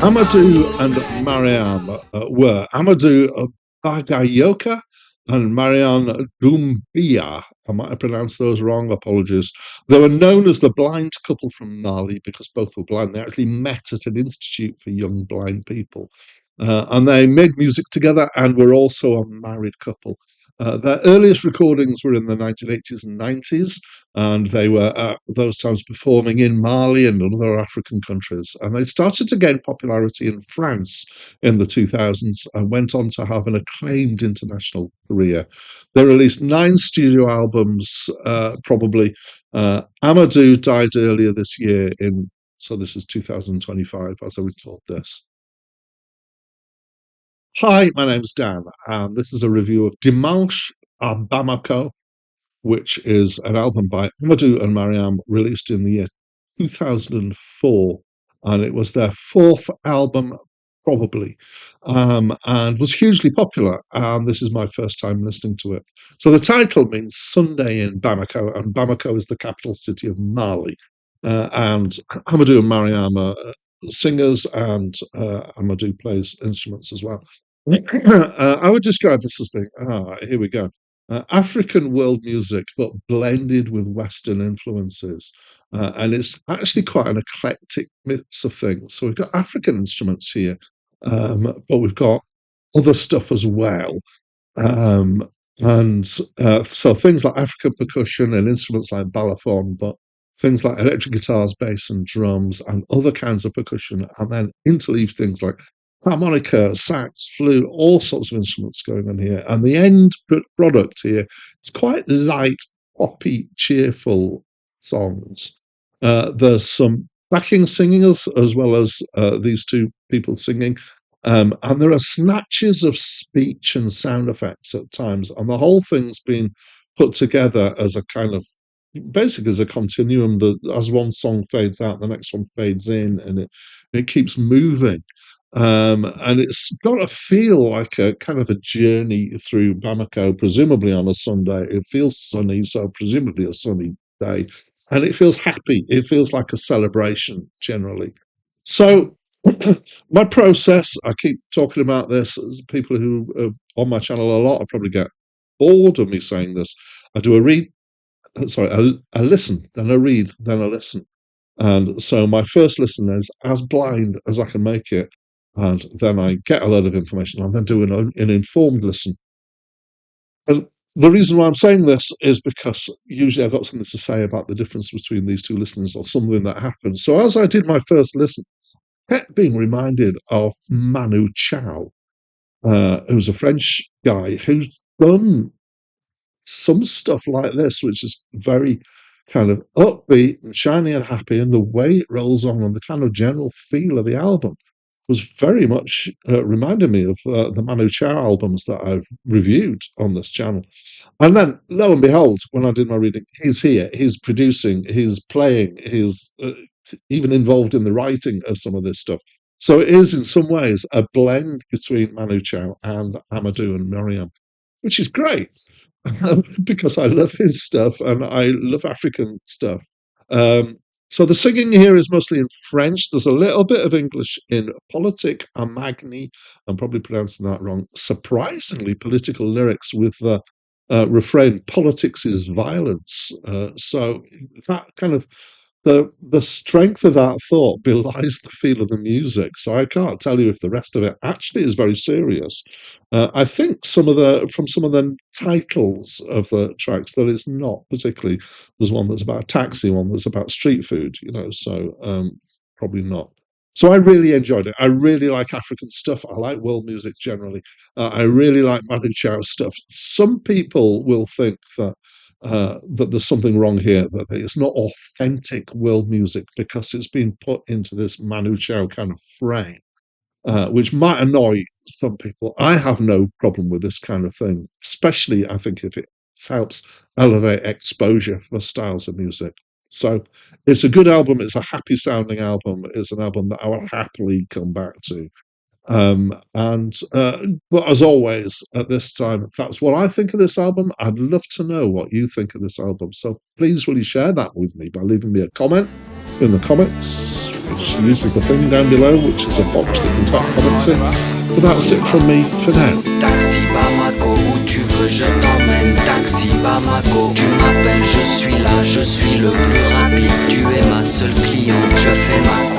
Amadou and Mariam were Amadou Bagayoka and Mariam Doumbia. I might have pronounced those wrong, apologies. They were known as the blind couple from Mali because both were blind. They actually met at an institute for young blind people. And they made music together and were also a married couple. Their earliest recordings were in the 1980s and 90s, and they were at those times performing in Mali and other African countries. And they started to gain popularity in France in the 2000s and went on to have an acclaimed international career. They released 9 studio albums, probably. Amadou died earlier this year so this is 2025 as I record this. Hi, my name's Dan, and this is a review of Dimanche à Bamako, which is an album by Amadou and Mariam released in the year 2004. And it was their 4th album, probably, and was hugely popular. And this is my first time listening to it. So the title means Sunday in Bamako, and Bamako is the capital city of Mali. And Amadou and Mariam are singers, and Amadou plays instruments as well. I would describe this as being, here we go. African world music, but blended with Western influences. And it's actually quite an eclectic mix of things. So we've got African instruments here, but we've got other stuff as well. So things like African percussion and instruments like balafon, but things like electric guitars, bass, and drums, and other kinds of percussion, and then interleave things like harmonica, sax, flute, all sorts of instruments going on here. And the end product here is quite light, poppy, cheerful songs. There's some backing singing as well as these two people singing. And there are snatches of speech and sound effects at times. And the whole thing's been put together as a kind of basically as a continuum that as one song fades out, the next one fades in, and it keeps moving. And it's got to feel like a kind of a journey through Bamako, presumably on a Sunday. It feels sunny, so presumably a sunny day. And it feels happy. It feels like a celebration generally. So my process, I keep talking about this, as people who are on my channel a lot, I probably get bored of me saying this. I do a listen, then a read, then a listen. And so my first listen is as blind as I can make it. And then I get a lot of information and then do an informed listen. And the reason why I'm saying this is because usually I've got something to say about the difference between these two listens or something that happened. So as I did my first listen, I kept being reminded of Manu Chao, who's a French guy who's done some stuff like this, which is very kind of upbeat and shiny and happy, and the way it rolls on and the kind of general feel of the album was very much reminded me of the Manu Chao albums that I've reviewed on this channel. And then, lo and behold, when I did my reading, he's here, he's producing, he's playing, he's even involved in the writing of some of this stuff. So it is, in some ways, a blend between Manu Chao and Amadou and Mariam, which is great because I love his stuff and I love African stuff. So the singing here is mostly in French. There's a little bit of English in Politique Amagni. I'm probably pronouncing that wrong. Surprisingly political lyrics with the refrain, politics is violence. So that kind of, the strength of that thought belies the feel of the music. So I can't tell you if the rest of it actually is very serious. I think from some of the titles of the tracks that it's not particularly. There's one that's about a taxi, one that's about street food, so probably not. So I really enjoyed it. I really like African stuff. I like world music generally. I really like Manu Chao stuff. Some people will think that there's something wrong here, that it's not authentic world music because it's been put into this Manu Chao kind of frame, which might annoy some people. I have no problem with this kind of thing, especially I think if it helps elevate exposure for styles of music. So it's a good album. It's a happy sounding album. It's an album that I will happily come back to. But as always, at this time, that's what I think of this album. I'd love to know what you think of this album. So please, will you share that with me by leaving me a comment in the comments, which uses the thing down below, which is a box that you can type comments in. But that's it from me for now. Taxi Bamako, où tu veux je t'emmène. Taxi Bamako, tu m'appelles, je suis là, je suis le plus rapide. Tu es ma seule cliente, je fais ma